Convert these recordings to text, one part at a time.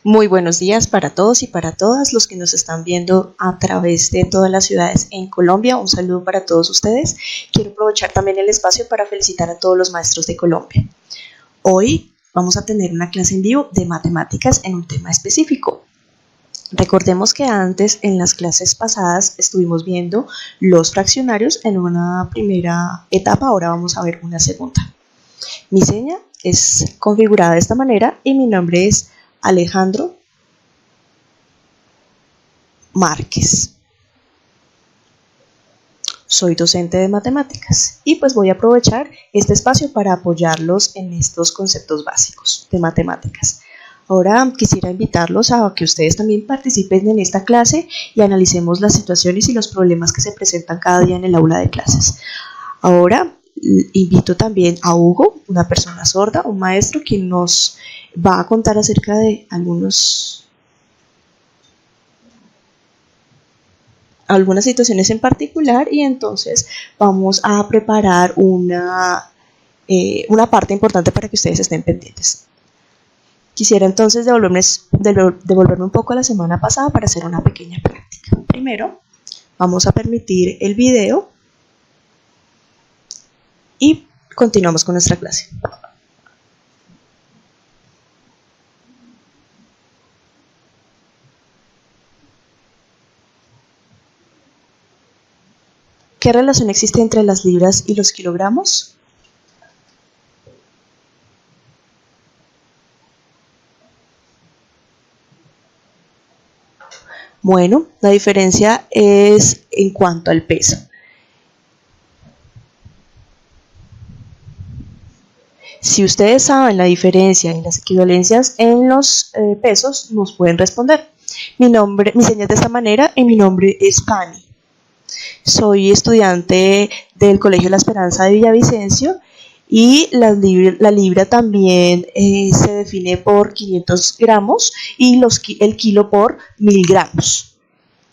Muy buenos días para todos y para todas los que nos están viendo a través de todas las ciudades en Colombia. Un saludo para todos ustedes. Quiero aprovechar también el espacio para felicitar a todos los maestros de Colombia. Hoy vamos a tener una clase en vivo de matemáticas en un tema específico. Recordemos que antes, en las clases pasadas, estuvimos viendo los fraccionarios en una primera etapa. Ahora vamos a ver una segunda. Mi seña es configurada de esta manera y mi nombre es Alejandro Márquez. Soy docente de matemáticas y pues voy a aprovechar este espacio para apoyarlos en estos conceptos básicos de matemáticas. Ahora quisiera invitarlos a que ustedes también participen en esta clase y analicemos las situaciones y los problemas que se presentan cada día en el aula de clases. Ahora invito también a Hugo, una persona sorda, un maestro, quien nos va a contar acerca de algunas situaciones en particular, y entonces vamos a preparar una parte importante para que ustedes estén pendientes. Quisiera entonces devolverme un poco a la semana pasada para hacer una pequeña práctica. Primero, vamos a permitir el video y continuamos con nuestra clase. ¿Qué relación existe entre las libras y los kilogramos? Bueno, la diferencia es en cuanto al peso. Si ustedes saben la diferencia en las equivalencias en los pesos, nos pueden responder. Mi señal es de esta manera y mi nombre es Pani. Soy estudiante del Colegio La Esperanza de Villavicencio y la libra también se define por 500 gramos y el kilo por 1000 gramos.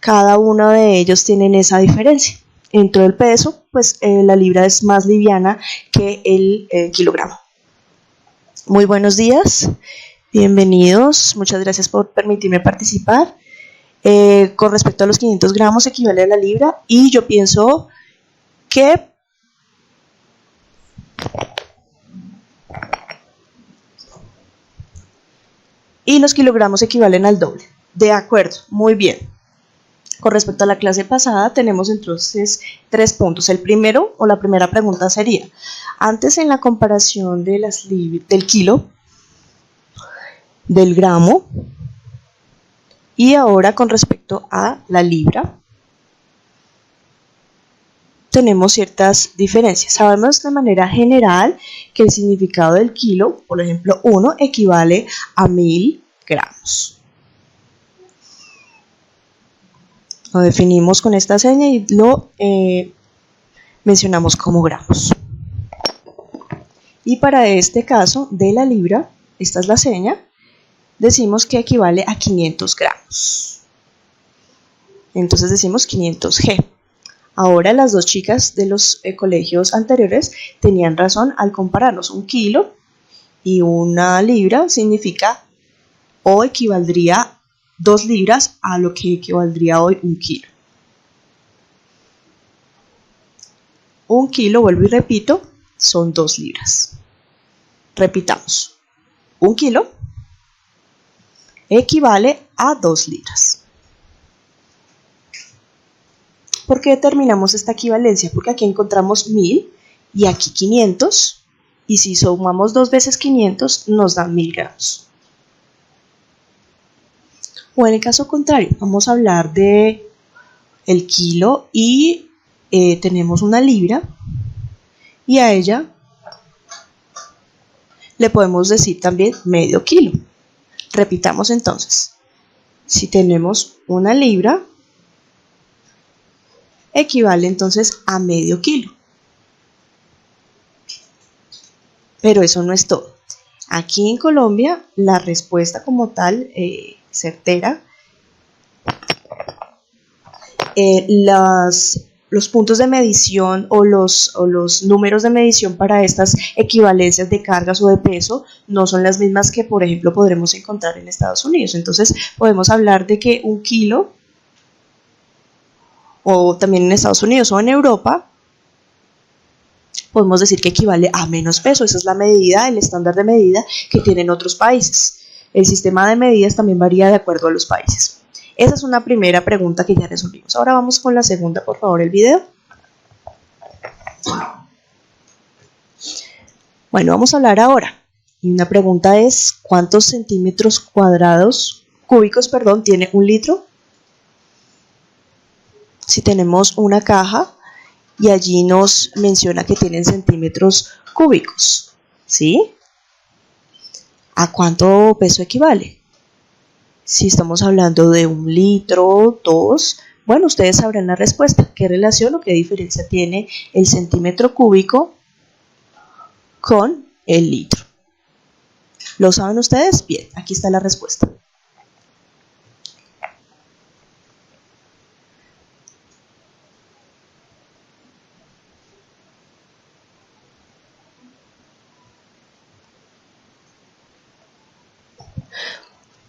Cada uno de ellos tienen esa diferencia. Dentro del peso, pues la libra es más liviana que el kilogramo. Muy buenos días, bienvenidos, muchas gracias por permitirme participar. Con respecto a los 500 gramos equivale a la libra y yo pienso que los kilogramos equivalen al doble. De acuerdo, muy bien. Con respecto a la clase pasada tenemos entonces 3 puntos. El primero, o la primera pregunta sería, antes en la comparación de del kilo, del gramo, y ahora con respecto a la libra, tenemos ciertas diferencias. Sabemos de manera general que el significado del kilo, por ejemplo, 1 equivale a 1000 gramos. Lo definimos con esta seña y lo mencionamos como gramos. Y para este caso de la libra, esta es la seña, decimos que equivale a 500 gramos. Entonces decimos 500 G. Ahora las dos chicas de los colegios anteriores tenían razón al compararnos. Un kilo y una libra significa o equivaldría 2 libras a lo que equivaldría hoy un kilo. Un kilo, vuelvo y repito, son 2 libras. Repitamos. Un kilo equivale a 2 libras. ¿Por qué determinamos esta equivalencia? Porque aquí encontramos 1000 y aquí 500, y si sumamos 2 veces 500 nos dan 1000 gramos. O en el caso contrario, vamos a hablar de el kilo y tenemos una libra y a ella le podemos decir también medio kilo. Repitamos entonces, si tenemos una libra, equivale entonces a medio kilo. Pero eso no es todo. Aquí en Colombia, la respuesta como tal, certera, los puntos de medición o los números de medición para estas equivalencias de cargas o de peso no son las mismas que, por ejemplo, podremos encontrar en Estados Unidos. Entonces, podemos hablar de que un kilo, o también en Estados Unidos o en Europa, podemos decir que equivale a menos peso. Esa es la medida, el estándar de medida que tienen otros países. El sistema de medidas también varía de acuerdo a los países. Esa es una primera pregunta que ya resolvimos. Ahora vamos con la segunda, por favor, el video. Bueno, vamos a hablar ahora. Y una pregunta es, ¿cuántos centímetros cúbicos tiene un litro? Si tenemos una caja y allí nos menciona que tienen centímetros cúbicos, ¿sí? ¿A cuánto peso equivale? Si estamos hablando de 1 litro, 2, bueno, ustedes sabrán la respuesta. ¿Qué relación o qué diferencia tiene el centímetro cúbico con el litro? ¿Lo saben ustedes? Bien, aquí está la respuesta.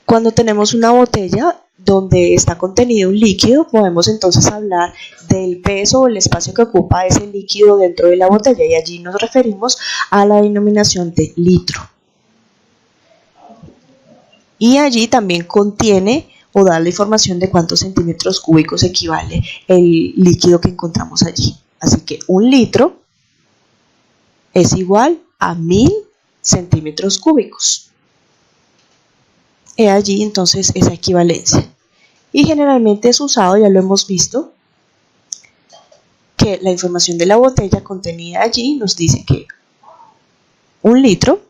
Cuando tenemos una botella donde está contenido un líquido, podemos entonces hablar del peso o el espacio que ocupa ese líquido dentro de la botella y allí nos referimos a la denominación de litro. Y allí también contiene o da la información de cuántos centímetros cúbicos equivale el líquido que encontramos allí. Así que 1 litro es igual a 1000 centímetros cúbicos. He allí entonces esa equivalencia. Y generalmente es usado, ya lo hemos visto, que la información de la botella contenida allí nos dice que 1 litro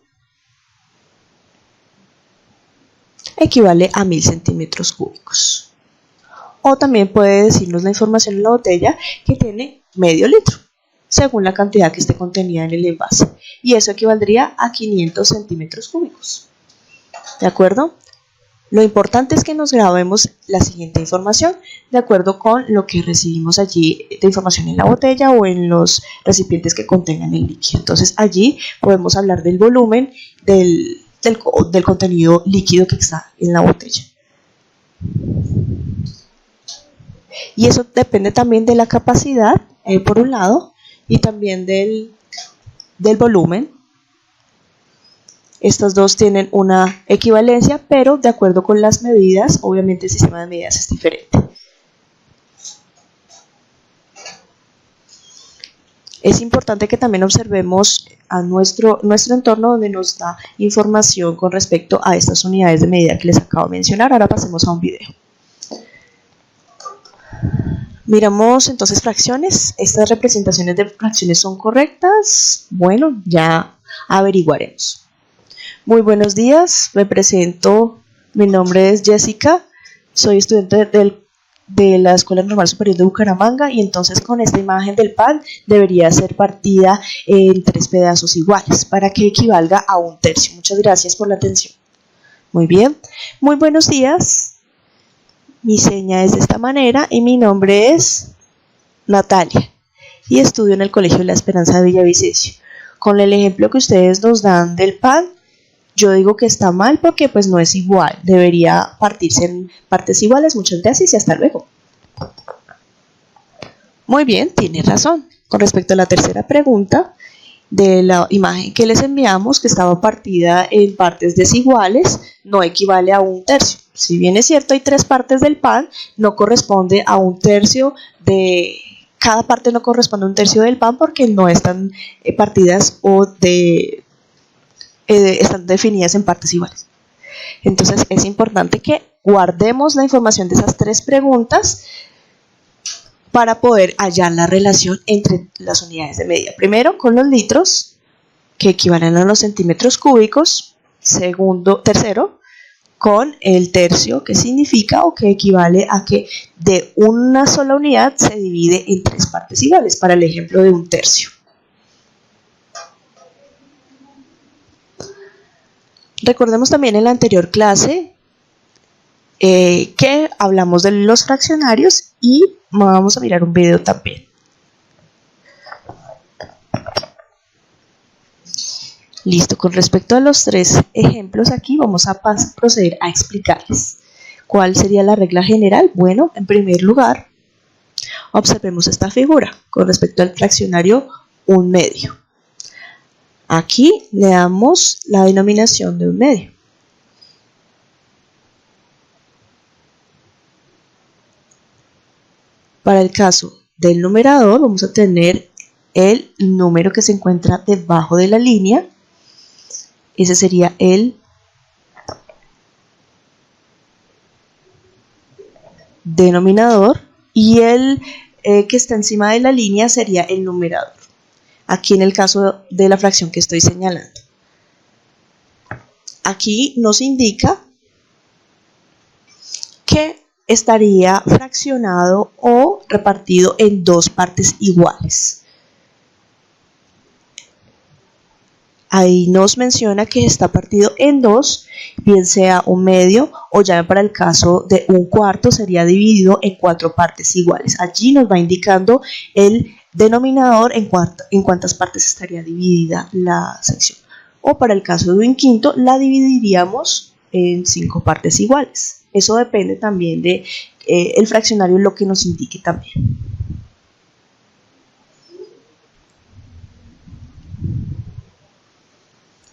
equivale a 1000 centímetros cúbicos. O también puede decirnos la información en la botella que tiene medio litro, según la cantidad que esté contenida en el envase. Y eso equivaldría a 500 centímetros cúbicos. ¿De acuerdo? Lo importante es que nos grabemos la siguiente información de acuerdo con lo que recibimos allí de información en la botella o en los recipientes que contengan el líquido. Entonces allí podemos hablar del volumen del contenido líquido que está en la botella. Y eso depende también de la capacidad, por un lado, y también del volumen. Estas dos tienen una equivalencia, pero de acuerdo con las medidas, obviamente el sistema de medidas es diferente. Es importante que también observemos a nuestro entorno donde nos da información con respecto a estas unidades de medida que les acabo de mencionar. Ahora pasemos a un video. Miramos entonces fracciones. ¿Estas representaciones de fracciones son correctas? Bueno, ya averiguaremos. Muy buenos días, me presento, mi nombre es Jessica, soy estudiante de la Escuela Normal Superior de Bucaramanga y entonces con esta imagen del pan debería ser partida en 3 pedazos iguales para que equivalga a 1/3. Muchas gracias por la atención. Muy bien, muy buenos días, mi seña es de esta manera y mi nombre es Natalia y estudio en el Colegio La Esperanza de Villavicencio. Con el ejemplo que ustedes nos dan del pan, yo digo que está mal porque pues no es igual, debería partirse en partes iguales. Muchas gracias y hasta luego. Muy bien, tiene razón. Con respecto a la tercera pregunta, de la imagen que les enviamos, que estaba partida en partes desiguales, no equivale a 1/3. Si bien es cierto, hay 3 partes del pan, no corresponde a 1/3 de... Cada parte no corresponde a 1/3 del pan porque no están partidas o están definidas en partes iguales. Entonces es importante que guardemos la información de esas 3 preguntas para poder hallar la relación entre las unidades de medida. Primero, con los litros, que equivalen a los centímetros cúbicos. Tercero, con el tercio, que significa o que equivale a que de una sola unidad se divide en 3 partes iguales, para el ejemplo de un tercio. Recordemos también en la anterior clase que hablamos de los fraccionarios y vamos a mirar un video también. Listo, con respecto a los 3 ejemplos aquí vamos a proceder a explicarles. ¿Cuál sería la regla general? Bueno, en primer lugar, observemos esta figura con respecto al fraccionario 1/2. Aquí le damos la denominación de 1/2. Para el caso del numerador vamos a tener el número que se encuentra debajo de la línea. Ese sería el denominador y el que está encima de la línea sería el numerador. Aquí en el caso de la fracción que estoy señalando. Aquí nos indica que estaría fraccionado o repartido en 2 partes iguales. Ahí nos menciona que está partido en 2, bien sea 1/2 o ya para el caso de 1/4 sería dividido en 4 partes iguales. Allí nos va indicando el denominador en cuántas partes estaría dividida la sección. O para el caso de 1/5 la dividiríamos en 5 partes iguales. Eso depende también de el fraccionario, lo que nos indique también.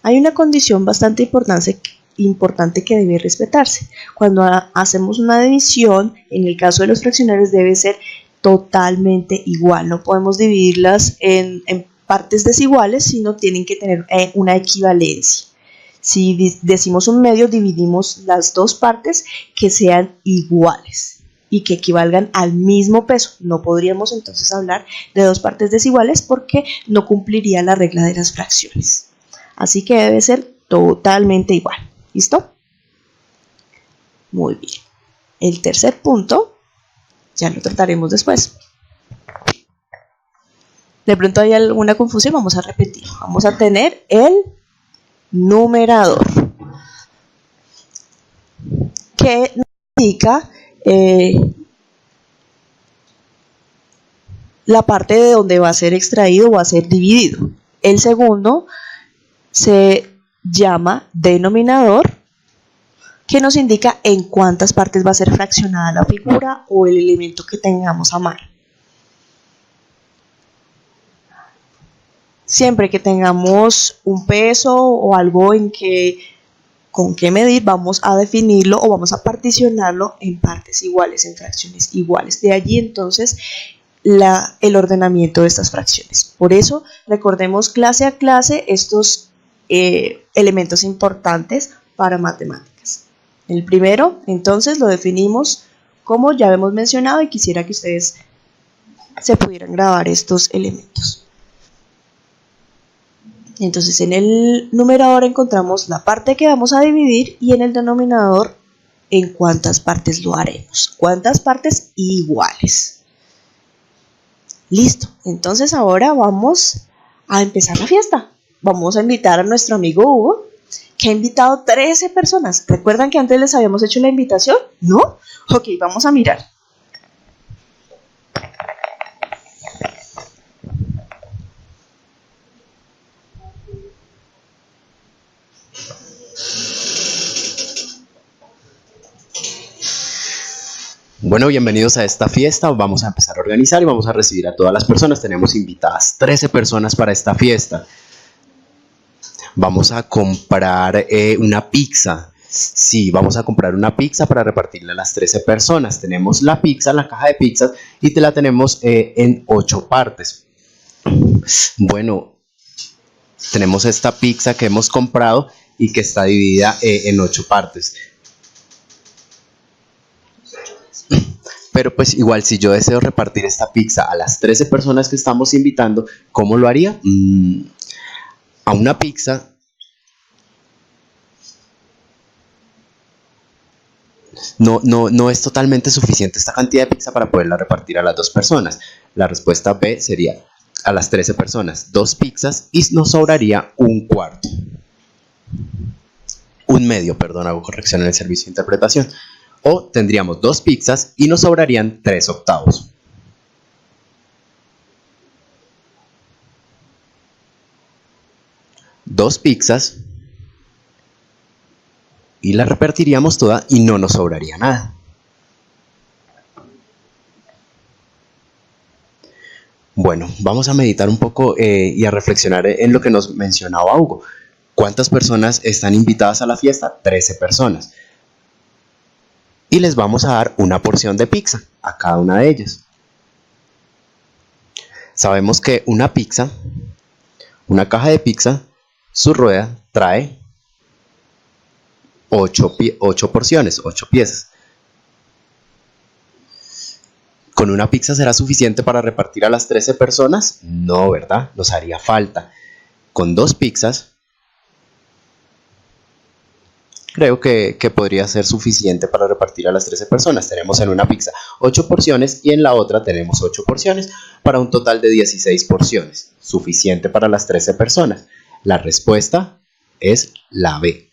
Hay una condición bastante importante que debe respetarse. Cuando hacemos una división, en el caso de los fraccionarios debe ser totalmente igual. No podemos dividirlas en partes desiguales, sino tienen que tener una equivalencia. Si decimos 1/2, dividimos las 2 partes que sean iguales y que equivalgan al mismo peso. No podríamos entonces hablar de 2 partes desiguales porque no cumpliría la regla de las fracciones. Así que debe ser totalmente igual. ¿Listo? Muy bien. El tercer punto ya lo trataremos después. De pronto hay alguna confusión, vamos a repetir. Vamos a tener el numerador, que indica la parte de donde va a ser extraído o va a ser dividido. El segundo se llama denominador, que nos indica en cuántas partes va a ser fraccionada la figura o el elemento que tengamos a mano. Siempre que tengamos un peso o algo con que medir, vamos a definirlo o vamos a particionarlo en partes iguales, en fracciones iguales. De allí entonces el ordenamiento de estas fracciones. Por eso recordemos clase a clase estos elementos importantes para matemáticas. El primero, entonces, lo definimos como ya hemos mencionado y quisiera que ustedes se pudieran grabar estos elementos. Entonces, en el numerador encontramos la parte que vamos a dividir y en el denominador en cuántas partes lo haremos. Cuántas partes iguales. Listo. Entonces, ahora vamos a empezar la fiesta. Vamos a invitar a nuestro amigo Hugo, que ha invitado 13 personas. ¿Recuerdan que antes les habíamos hecho la invitación? ¿No? Ok, vamos a mirar. Bueno, bienvenidos a esta fiesta. Vamos a empezar a organizar y vamos a recibir a todas las personas. Tenemos invitadas 13 personas para esta fiesta. Vamos a comprar una pizza. Sí, vamos a comprar una pizza para repartirla a las 13 personas. Tenemos la pizza, la caja de pizzas, y te la tenemos en 8 partes. Bueno, tenemos esta pizza que hemos comprado y que está dividida en 8 partes. Pero pues igual si yo deseo repartir esta pizza a las 13 personas que estamos invitando, ¿cómo lo haría? A una pizza no es totalmente suficiente esta cantidad de pizza para poderla repartir a las 2 personas. La respuesta B sería a las 13 personas 2 pizzas y nos sobraría un cuarto. Un medio, perdón, hago corrección en el servicio de interpretación. O tendríamos 2 pizzas y nos sobrarían 3 octavos. Dos pizzas y la repartiríamos toda y no nos sobraría nada. Bueno, vamos a meditar un poco y a reflexionar en lo que nos mencionaba Hugo. ¿Cuántas personas están invitadas a la fiesta? 13 personas. Y les vamos a dar una porción de pizza a cada una de ellas. Sabemos que una pizza, una caja de pizza, su rueda trae 8 porciones, 8 piezas. ¿Con una pizza será suficiente para repartir a las 13 personas? No, ¿verdad? Nos haría falta. Con 2 pizzas, creo que podría ser suficiente para repartir a las 13 personas. Tenemos en una pizza 8 porciones y en la otra tenemos 8 porciones para un total de 16 porciones. Suficiente para las 13 personas. La respuesta es la B.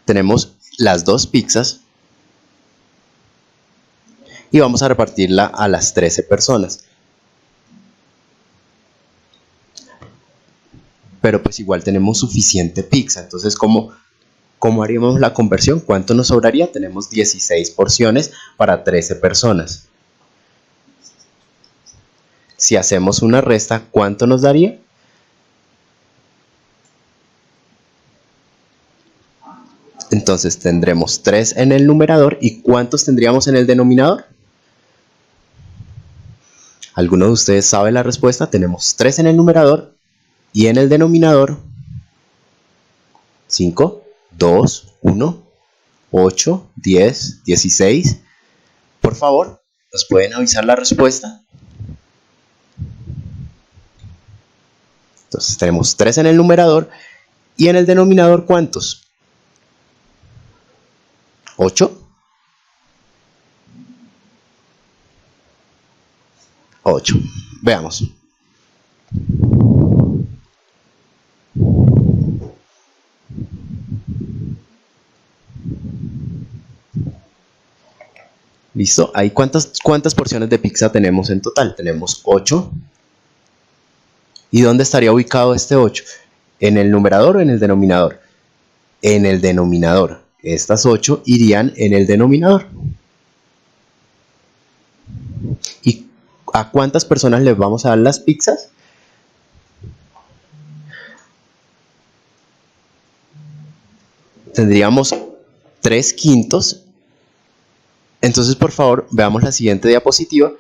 Tenemos las 2 pizzas y vamos a repartirla a las 13 personas. Pero pues igual tenemos suficiente pizza. Entonces, ¿cómo haríamos la conversión? ¿Cuánto nos sobraría? Tenemos 16 porciones para 13 personas. Si hacemos una resta, ¿cuánto nos daría? Entonces tendremos 3 en el numerador. ¿Y cuántos tendríamos en el denominador? ¿Alguno de ustedes sabe la respuesta? Tenemos 3 en el numerador y en el denominador 5, 2, 1, 8, 10, 16. Por favor, ¿nos pueden avisar la respuesta? Entonces tenemos 3 en el numerador y en el denominador ¿cuántos? 8. 8. Veamos. Listo. Ahí ¿cuántas porciones de pizza tenemos en total? Tenemos 8. ¿Y dónde estaría ubicado este 8? ¿En el numerador o en el denominador? En el denominador. Estas 8 irían en el denominador. ¿Y a cuántas personas les vamos a dar las pizzas? Tendríamos 3/5. Entonces, por favor, veamos la siguiente diapositiva.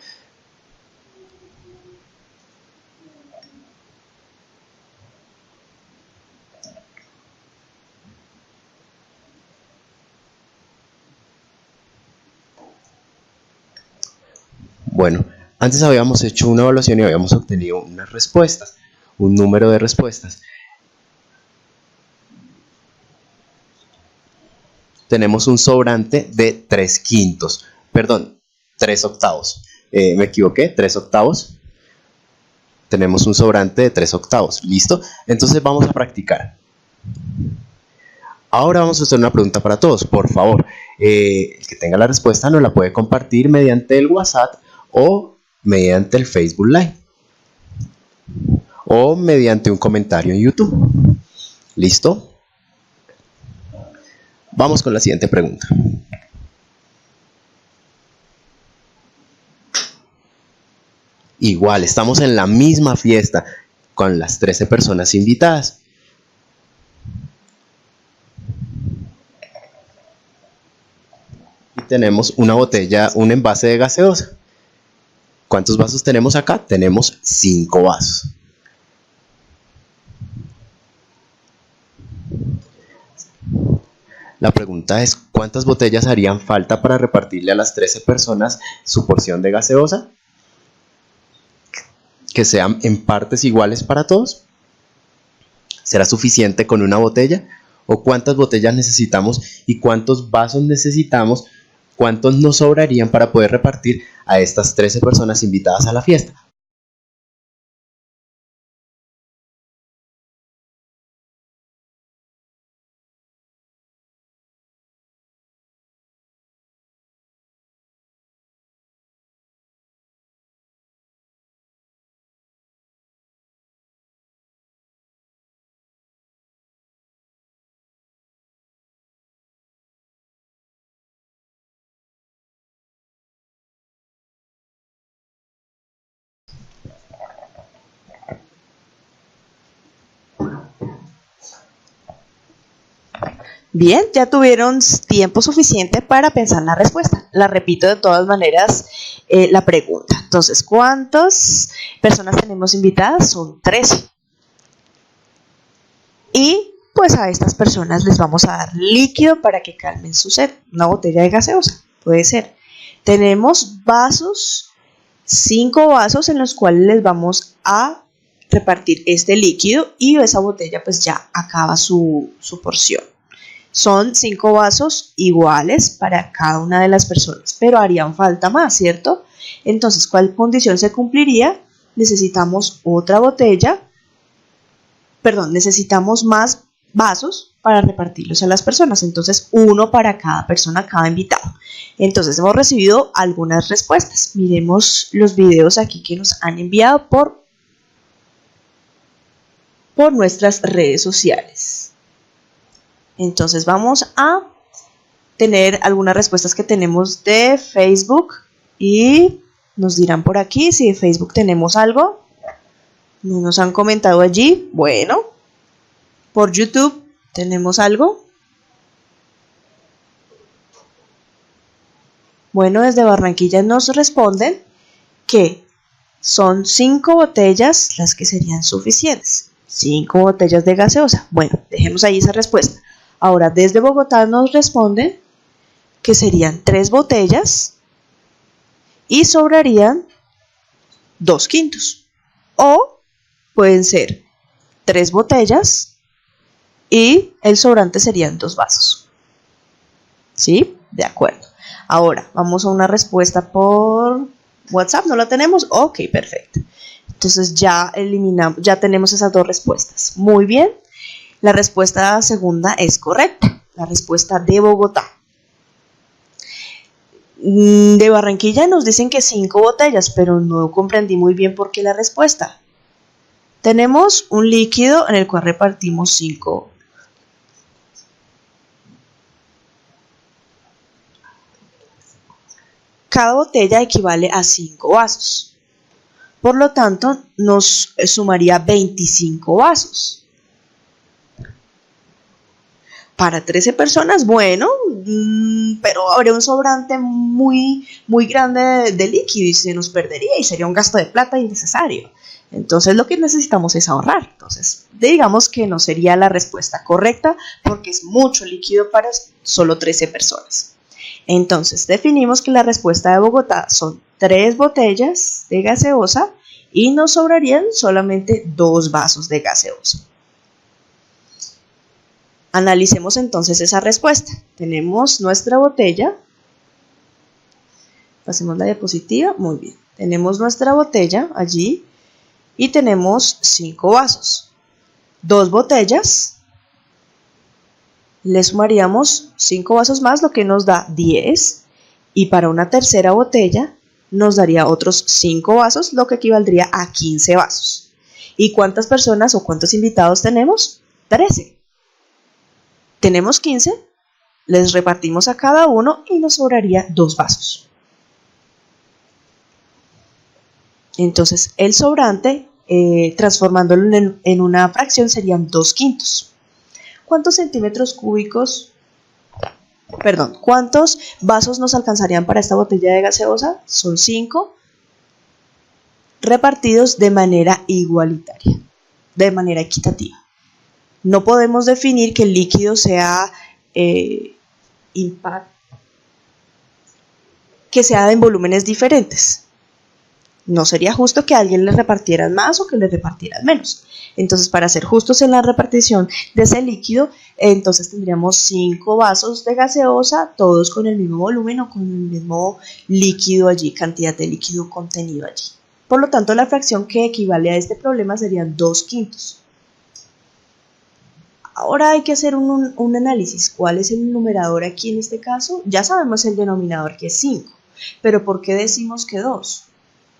Bueno, antes habíamos hecho una evaluación y habíamos obtenido unas respuestas, un número de respuestas. Tenemos un sobrante de 3/5, perdón, 3 octavos. Me equivoqué, 3 octavos. Tenemos un sobrante de 3 octavos, ¿listo? Entonces vamos a practicar. Ahora vamos a hacer una pregunta para todos, por favor. El que tenga la respuesta nos la puede compartir mediante el WhatsApp o mediante el Facebook Live o mediante un comentario en YouTube. ¿Listo? Vamos con la siguiente pregunta. Igual, estamos en la misma fiesta con las 13 personas invitadas. Y tenemos una botella, un envase de gaseosa. ¿Cuántos vasos tenemos acá? Tenemos 5 vasos. La pregunta es, ¿cuántas botellas harían falta para repartirle a las 13 personas su porción de gaseosa? ¿Que sean en partes iguales para todos? ¿Será suficiente con una botella? ¿O cuántas botellas necesitamos y cuántos vasos necesitamos? ¿Cuántos nos sobrarían para poder repartir a estas 13 personas invitadas a la fiesta? Bien, ya tuvieron tiempo suficiente para pensar la respuesta. La repito de todas maneras la pregunta. Entonces, ¿cuántas personas tenemos invitadas? Son 13. Y pues a estas personas les vamos a dar líquido para que calmen su sed. Una botella de gaseosa, puede ser. Tenemos vasos, 5 vasos en los cuales les vamos a repartir este líquido y esa botella pues ya acaba su porción. Son 5 vasos iguales para cada una de las personas, pero harían falta más, ¿cierto? Entonces, ¿cuál condición se cumpliría? Necesitamos otra botella, necesitamos más vasos para repartirlos a las personas. Entonces, uno para cada persona, cada invitado. Entonces, hemos recibido algunas respuestas. Miremos los videos aquí que nos han enviado por nuestras redes sociales. Entonces vamos a tener algunas respuestas que tenemos de Facebook y nos dirán por aquí si de Facebook tenemos algo. No nos han comentado allí. Bueno, por YouTube tenemos algo. Bueno, desde Barranquilla nos responden que son 5 botellas las que serían suficientes. 5 botellas de gaseosa. Bueno, dejemos ahí esa respuesta. Ahora, desde Bogotá nos responden que serían 3 botellas y sobrarían 2 quintos. O pueden ser 3 botellas y el sobrante serían 2 vasos. ¿Sí? De acuerdo. Ahora, vamos a una respuesta por WhatsApp. ¿No la tenemos? Ok, perfecto. Entonces ya tenemos esas 2 respuestas. Muy bien. La respuesta segunda es correcta, la respuesta de Bogotá. De Barranquilla nos dicen que 5 botellas, pero no comprendí muy bien por qué la respuesta. Tenemos un líquido en el cual repartimos 5. Cada botella equivale a 5 vasos. Por lo tanto, nos sumaría 25 vasos. Para 13 personas, bueno, pero habría un sobrante muy, muy grande de líquido y se nos perdería y sería un gasto de plata innecesario. Entonces lo que necesitamos es ahorrar. Entonces digamos que no sería la respuesta correcta porque es mucho líquido para solo 13 personas. Entonces definimos que la respuesta de Bogotá son 3 botellas de gaseosa y nos sobrarían solamente 2 vasos de gaseosa. Analicemos entonces esa respuesta. Tenemos nuestra botella. Pasemos la diapositiva. Muy bien. Tenemos nuestra botella allí y tenemos 5 vasos. 2 botellas. Le sumaríamos 5 vasos más, lo que nos da 10. Y para una tercera botella nos daría otros 5 vasos, lo que equivaldría a 15 vasos. ¿Y cuántas personas o cuántos invitados tenemos? 13. Tenemos 15, les repartimos a cada uno y nos sobraría 2 vasos. Entonces, el sobrante, transformándolo en una fracción, serían 2 quintos. ¿Cuántos centímetros cúbicos? ¿Cuántos vasos nos alcanzarían para esta botella de gaseosa? Son 5, repartidos de manera igualitaria, de manera equitativa. No podemos definir que el líquido sea impar, que sea en volúmenes diferentes. No sería justo que a alguien le repartieran más o que le repartieran menos. Entonces, para ser justos en la repartición de ese líquido, entonces tendríamos 5 vasos de gaseosa, todos con el mismo volumen o con el mismo líquido allí, cantidad de líquido contenido allí. Por lo tanto, la fracción que equivale a este problema serían 2/5. Ahora hay que hacer un análisis. ¿Cuál es el numerador aquí en este caso? Ya sabemos el denominador, que es 5. ¿Pero por qué decimos que 2?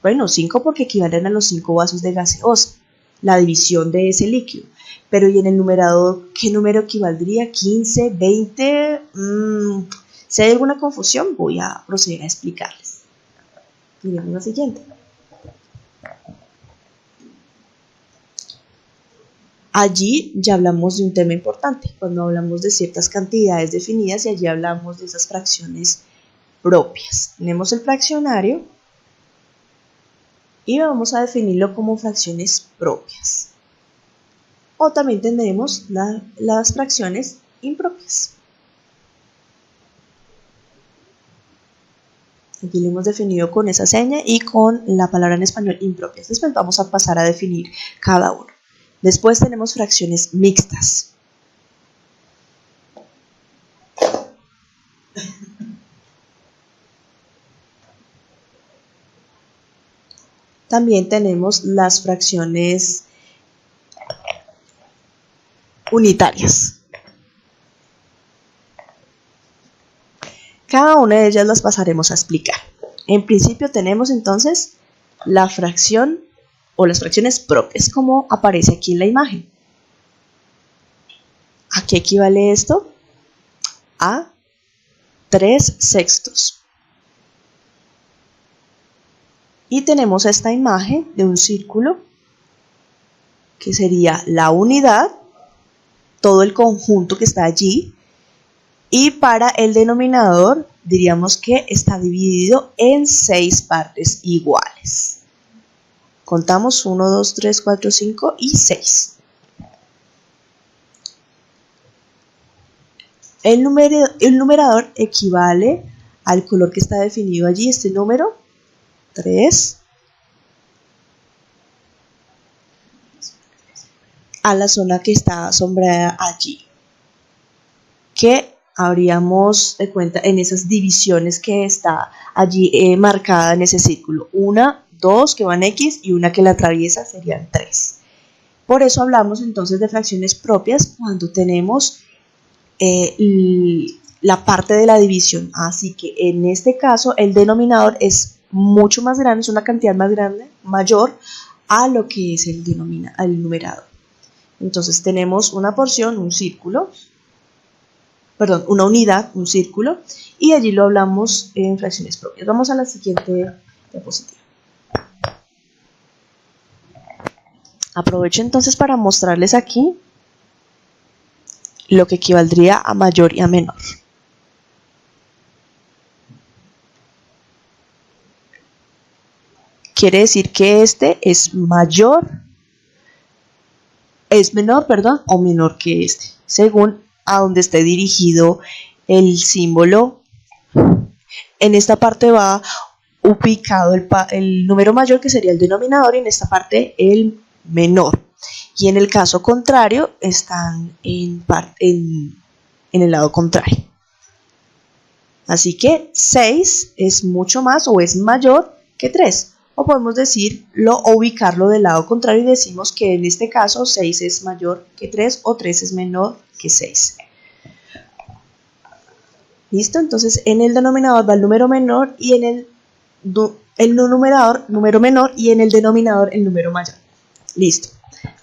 Bueno, 5 porque equivalen a los 5 vasos de gaseosa, la división de ese líquido. Pero ¿y en el numerador qué número equivaldría? ¿15? ¿20? Si hay alguna confusión, voy a proceder a explicarles. Miremos la siguiente. Allí ya hablamos de un tema importante, cuando hablamos de ciertas cantidades definidas, y allí hablamos de esas fracciones propias. Tenemos el fraccionario y vamos a definirlo como fracciones propias. O también tendremos las fracciones impropias. Aquí lo hemos definido con esa seña y con la palabra en español impropias. Después vamos a pasar a definir cada uno. Después tenemos fracciones mixtas. También tenemos las fracciones unitarias. Cada una de ellas las pasaremos a explicar. En principio tenemos entonces la fracción o las fracciones propias, como aparece aquí en la imagen. ¿A qué equivale esto? A 3/6. Y tenemos esta imagen de un círculo que sería la unidad, todo el conjunto que está allí, y para el denominador diríamos que está dividido en 6 partes iguales. Contamos 1, 2, 3, 4, 5 y 6. El numerador equivale al color que está definido allí, este número 3, a la zona que está sombreada allí, que habríamos de cuenta en esas divisiones que está allí marcada en ese círculo. 1, 2 que van X y una que la atraviesa, serían 3. Por eso hablamos entonces de fracciones propias cuando tenemos la parte de la división. Así que en este caso el denominador es mucho más grande, es una cantidad más grande, mayor a lo que es el numerador. Entonces tenemos una porción, un círculo, perdón, una unidad, un círculo, y allí lo hablamos en fracciones propias. Vamos a la siguiente diapositiva. Aprovecho entonces para mostrarles aquí lo que equivaldría a mayor y a menor. Quiere decir que este es menor, o menor que este, según a donde esté dirigido el símbolo. En esta parte va ubicado el número mayor, que sería el denominador, y en esta parte el menor. Y en el caso contrario están en el lado contrario. Así que 6 es mucho más o es mayor que 3. O podemos decirlo o ubicarlo del lado contrario y decimos que en este caso 6 es mayor que 3 o 3 es menor que 6. ¿Listo? Entonces en el denominador va el número menor y en el numerador número menor y en el denominador el número mayor. Listo.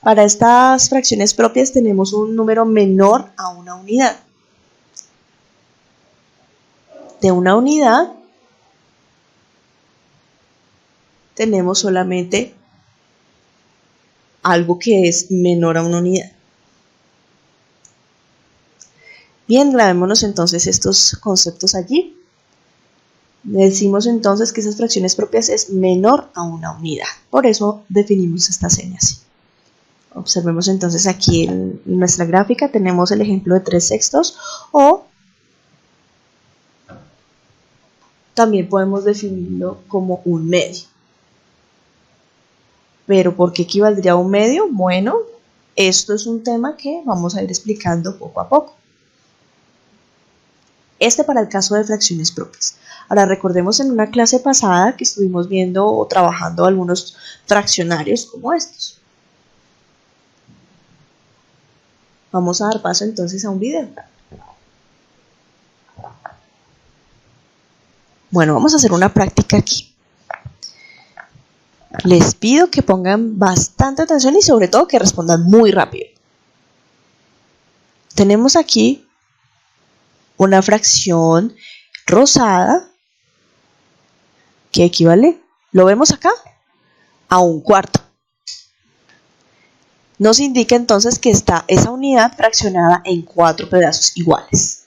Para estas fracciones propias tenemos un número menor a una unidad. De una unidad tenemos solamente algo que es menor a una unidad. Bien, grabémonos entonces estos conceptos allí. Decimos entonces que esas fracciones propias es menor a una unidad. Por eso definimos esta seña así. Observemos entonces aquí en nuestra gráfica tenemos el ejemplo de 3/6 o también podemos definirlo como un medio. ¿Pero por qué equivaldría a un medio? Bueno, esto es un tema que vamos a ir explicando poco a poco. Para el caso de fracciones propias. Ahora recordemos en una clase pasada que estuvimos viendo o trabajando algunos fraccionarios como estos. Vamos a dar paso entonces a un video. Bueno, vamos a hacer una práctica aquí. Les pido que pongan bastante atención y sobre todo que respondan muy rápido. Tenemos aquí una fracción rosada que equivale, ¿lo vemos acá? A un cuarto. Nos indica entonces que está esa unidad fraccionada en 4 pedazos iguales,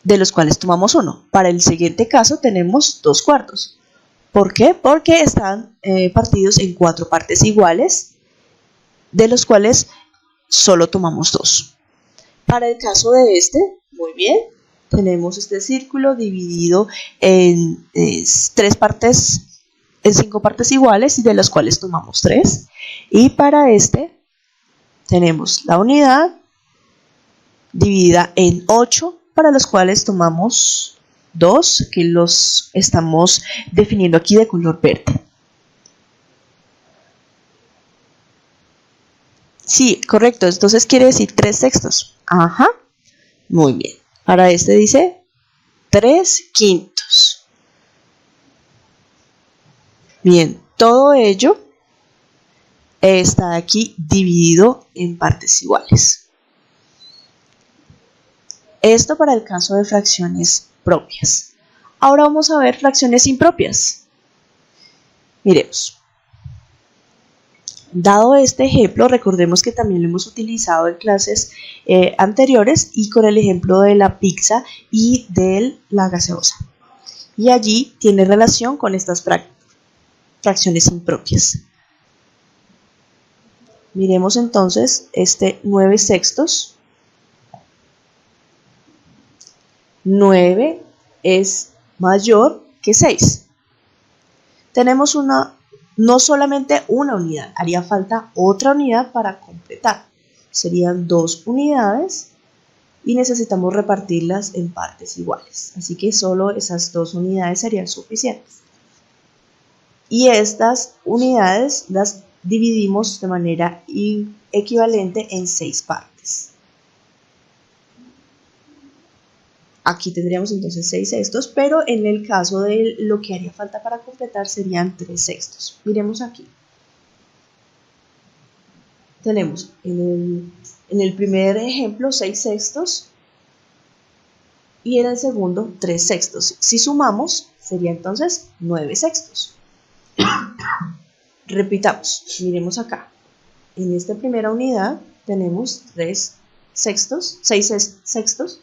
de los cuales tomamos uno. Para el siguiente caso tenemos 2 cuartos. ¿Por qué? Porque están partidos en 4 partes iguales, de los cuales solo tomamos 2. Para el caso de muy bien, tenemos este círculo dividido en 5 partes iguales, de las cuales tomamos 3. Y para tenemos la unidad dividida en 8, para los cuales tomamos 2, que los estamos definiendo aquí de color verde. Sí, correcto, entonces quiere decir 3/6. Ajá, muy bien. Para dice 3/5. Bien, todo ello está aquí dividido en partes iguales. Esto para el caso de fracciones propias. Ahora vamos a ver fracciones impropias. Miremos. Dado este ejemplo, recordemos que también lo hemos utilizado en clases anteriores y con el ejemplo de la pizza y de la gaseosa. Y allí tiene relación con estas fracciones impropias. Miremos entonces 9/6. 9 es mayor que 6. Tenemos no solamente una unidad, haría falta otra unidad para completar. Serían 2 unidades y necesitamos repartirlas en partes iguales. Así que solo esas 2 unidades serían suficientes. Y estas unidades las dividimos de manera equivalente en 6 partes. Aquí tendríamos entonces 6/6, pero en el caso de lo que haría falta para completar serían 3/6. Miremos aquí. Tenemos en el primer ejemplo 6/6 y en el segundo 3/6. Si sumamos, sería entonces 9/6. Repitamos, miremos acá. En esta primera unidad tenemos 6/6.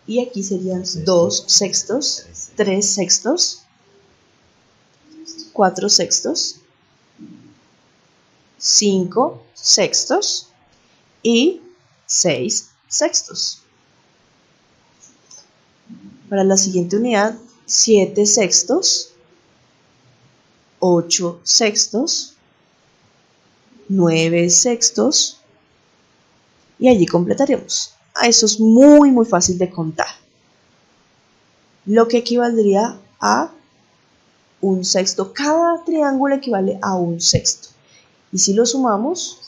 Y aquí serían 2/6, 3/6, 4/6, 5/6 y 6/6. Para la siguiente unidad, 7/6, 8/6, 9/6 y allí completaremos. Eso es muy fácil de contar. Lo que equivaldría a 1/6. Cada triángulo equivale a 1/6. Y si lo sumamos,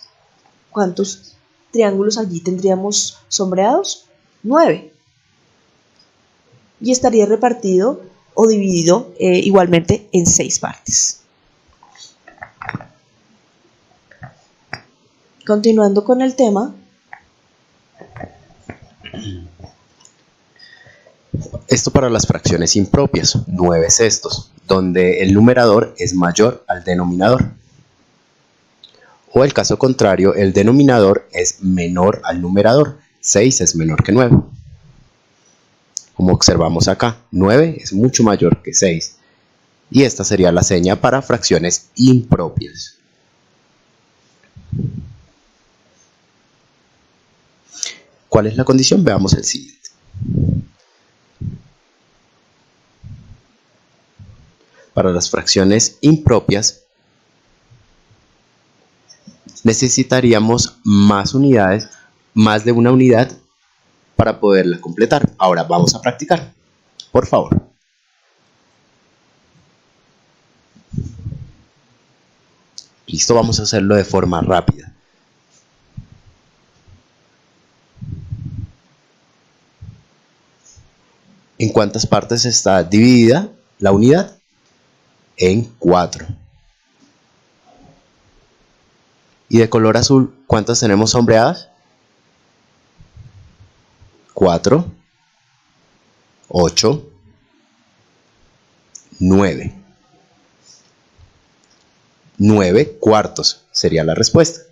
¿cuántos triángulos allí tendríamos sombreados? 9. Y estaría repartido o dividido igualmente en 6 partes. Continuando con el tema. Esto para las fracciones impropias, 9/6, donde el numerador es mayor al denominador. O el caso contrario, el denominador es menor al numerador, 6 es menor que 9. Como observamos acá, 9 es mucho mayor que 6. Y esta sería la seña para fracciones impropias. ¿Cuál es la condición? Veamos el siguiente. para las fracciones impropias, necesitaríamos más unidades, más de una unidad para poderla completar. Ahora vamos a practicar, por favor. Listo, vamos a hacerlo de forma rápida. ¿En cuántas partes está dividida la unidad? En 4. Y de color azul, ¿cuántas tenemos sombreadas? 4, 8, 9. 9 cuartos sería la respuesta.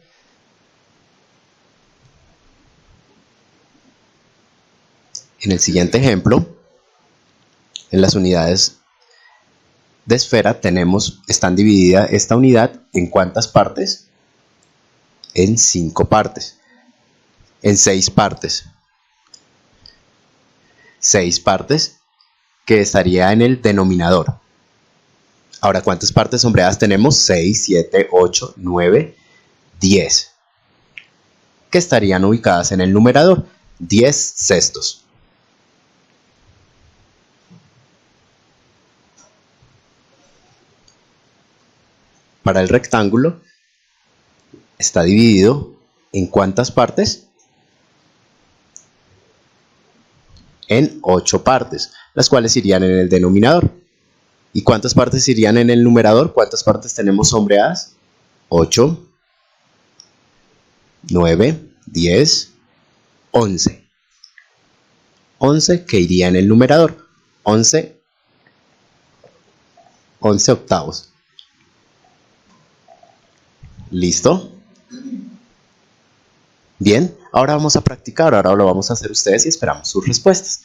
En el siguiente ejemplo, en las unidades de esfera están dividida esta unidad en ¿cuántas partes? En 5 partes. En 6 partes. 6 partes que estaría en el denominador. Ahora, ¿cuántas partes sombreadas tenemos? 6, 7, 8, 9, 10. Que estarían ubicadas en el numerador. 10 sextos. Para el rectángulo, está dividido en ¿cuántas partes? En 8 partes, las cuales irían en el denominador. ¿Y cuántas partes irían en el numerador? ¿Cuántas partes tenemos sombreadas? 8, 9, 10, 11. 11 que iría en el numerador. 11 octavos. ¿Listo? Bien, ahora vamos a practicar, ahora lo vamos a hacer ustedes y esperamos sus respuestas.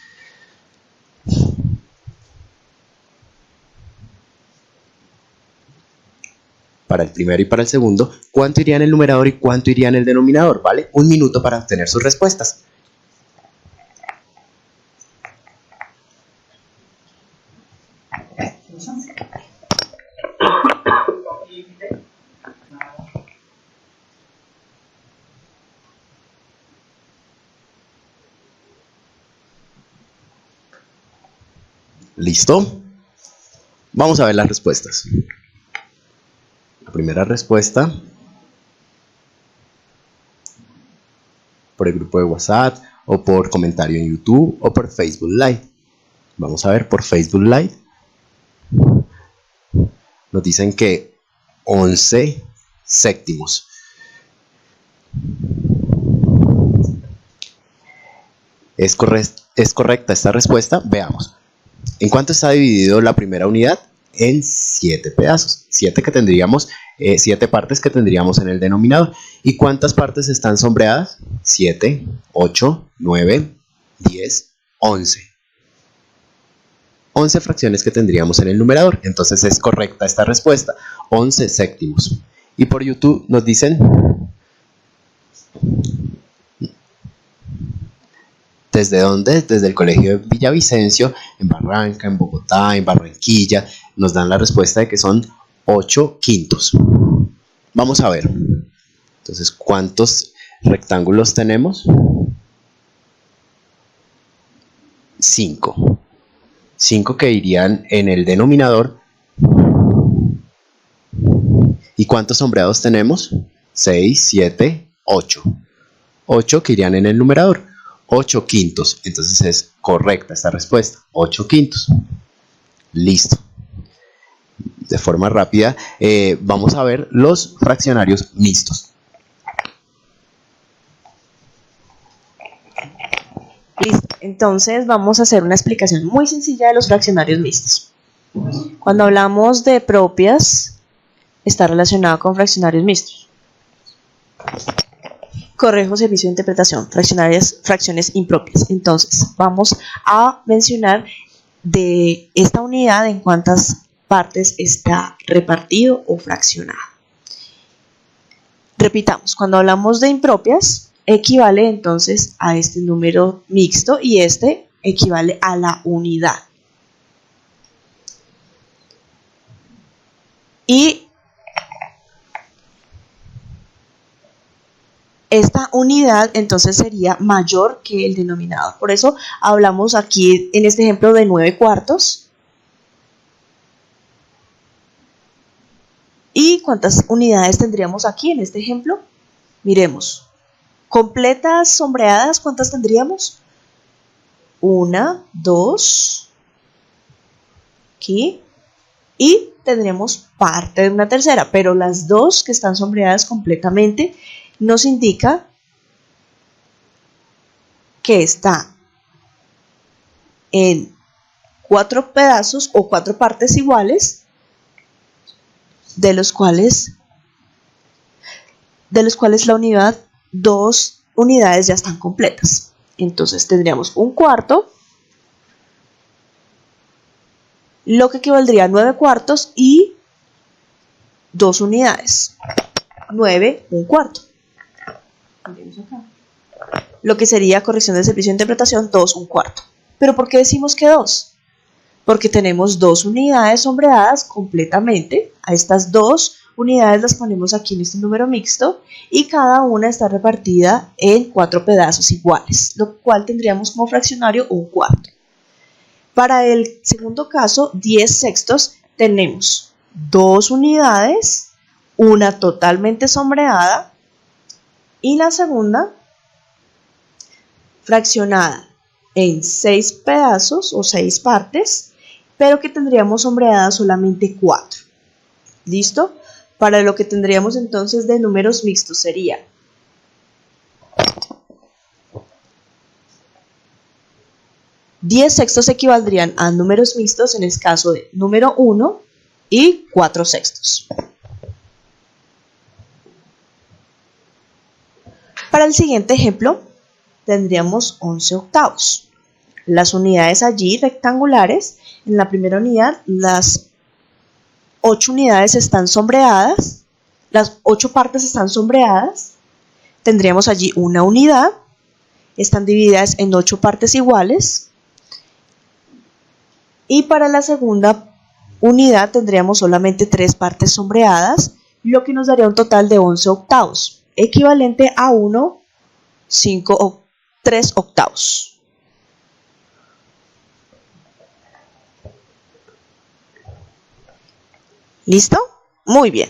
Para el primero y para el segundo, ¿cuánto iría en el numerador y cuánto iría en el denominador? ¿Vale? 1 minuto para obtener sus respuestas. ¿Listo? Vamos a ver las respuestas. La primera respuesta por el grupo de WhatsApp o por comentario en YouTube o por Facebook Live. Vamos a ver por Facebook Live. Nos dicen que 11 séptimos. ¿Es correcta esta respuesta? Veamos. ¿En cuánto está dividido la primera unidad? En 7 pedazos. 7 que tendríamos, 7 partes que tendríamos en el denominador. ¿Y cuántas partes están sombreadas? 7, 8, 9, 10, 11. 11 fracciones que tendríamos en el numerador. Entonces es correcta esta respuesta. 11 séptimos. Y por YouTube nos dicen... ¿Desde dónde? Desde el colegio de Villavicencio, en Barranca, en Bogotá, en Barranquilla. Nos dan la respuesta de que son 8 quintos. Vamos a ver. Entonces, ¿cuántos rectángulos tenemos? 5. 5 que irían en el denominador. ¿Y cuántos sombreados tenemos? 6, 7, 8. 8 que irían en el numerador. 8 quintos. Entonces es correcta esta respuesta. 8 quintos. Listo. De forma rápida, vamos a ver los fraccionarios mixtos. Listo. Entonces vamos a hacer una explicación muy sencilla de los fraccionarios mixtos. Cuando hablamos de propias, está relacionado con fraccionarios mixtos. Correjo servicio de interpretación, fracciones impropias. Entonces, vamos a mencionar de esta unidad en cuántas partes está repartido o fraccionado. Repitamos, cuando hablamos de impropias, equivale entonces a este número mixto y este equivale a la unidad. Y esta unidad entonces sería mayor que el denominador. Por eso hablamos aquí en este ejemplo de 9 cuartos. ¿Y cuántas unidades tendríamos aquí en este ejemplo? Miremos. Completas sombreadas, ¿cuántas tendríamos? 1, 2, aquí. Y tendremos parte de una tercera, pero las dos que están sombreadas completamente nos indica que está en 4 pedazos o 4 partes iguales, de los cuales la unidad, 2 unidades ya están completas. Entonces tendríamos un cuarto, lo que equivaldría a 9 cuartos y 2 unidades. 9, un cuarto. Lo que sería corrección de servicio de interpretación, 2, un cuarto. ¿Pero por qué decimos que 2? Porque tenemos 2 unidades sombreadas completamente. A estas 2 unidades las ponemos aquí en este número mixto y cada una está repartida en 4 pedazos iguales, lo cual tendríamos como fraccionario un cuarto. Para el segundo caso, 10 sextos, tenemos 2 unidades, una totalmente sombreada y la segunda fraccionada en 6 pedazos o 6 partes, pero que tendríamos sombreada solamente 4. ¿Listo? Para lo que tendríamos entonces de números mixtos sería 10 sextos equivaldrían a números mixtos en el caso de número 1 y 4 sextos. Para el siguiente ejemplo tendríamos 11 octavos. Las unidades allí rectangulares, en la primera unidad las 8 unidades están sombreadas, las 8 partes están sombreadas, tendríamos allí una unidad, están divididas en 8 partes iguales, y para la segunda unidad tendríamos solamente 3 partes sombreadas, lo que nos daría un total de 11 octavos, equivalente a 1, 5 o 3 octavos. ¿Listo? Muy bien.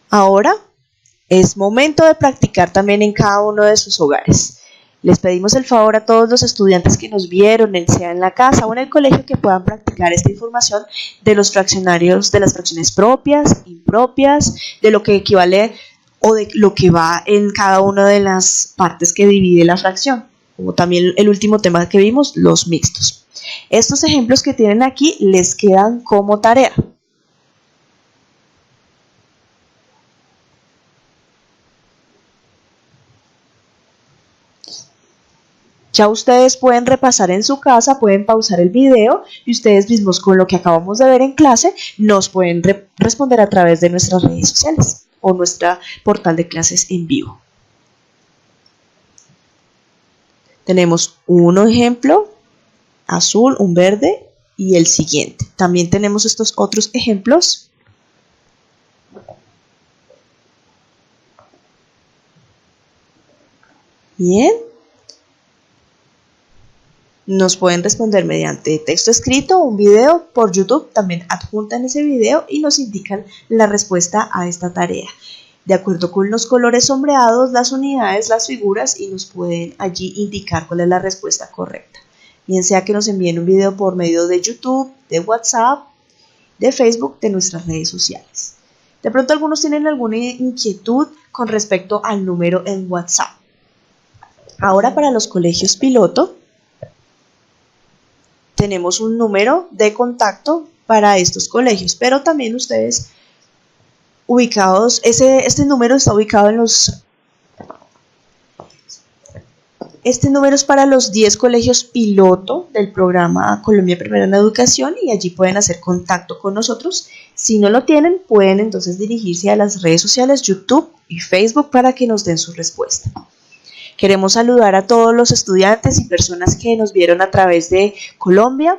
Ahora es momento de practicar también en cada uno de sus hogares. Les pedimos el favor a todos los estudiantes que nos vieron, sea en la casa o en el colegio, que puedan practicar esta información de los fraccionarios, de las fracciones propias, impropias, de lo que equivale o de lo que va en cada una de las partes que divide la fracción, como también el último tema que vimos, los mixtos. Estos ejemplos que tienen aquí les quedan como tarea. Ya ustedes pueden repasar en su casa, pueden pausar el video y ustedes mismos con lo que acabamos de ver en clase nos pueden responder a través de nuestras redes sociales o nuestro portal de clases en vivo. Tenemos un ejemplo azul, un verde y el siguiente. También tenemos estos otros ejemplos. Bien. Nos pueden responder mediante texto escrito o un video por YouTube. También adjuntan ese video y nos indican la respuesta a esta tarea. De acuerdo con los colores sombreados, las unidades, las figuras, y nos pueden allí indicar cuál es la respuesta correcta. Bien sea que nos envíen un video por medio de YouTube, de WhatsApp, de Facebook, de nuestras redes sociales. De pronto algunos tienen alguna inquietud con respecto al número en WhatsApp. Ahora para los colegios piloto, tenemos un número de contacto para estos colegios, pero también ustedes ubicados, este número está ubicado en los... Este número es para los 10 colegios piloto del programa Colombia Primero en Educación y allí pueden hacer contacto con nosotros. Si no lo tienen, pueden entonces dirigirse a las redes sociales YouTube y Facebook para que nos den su respuesta. Queremos saludar a todos los estudiantes y personas que nos vieron a través de Colombia,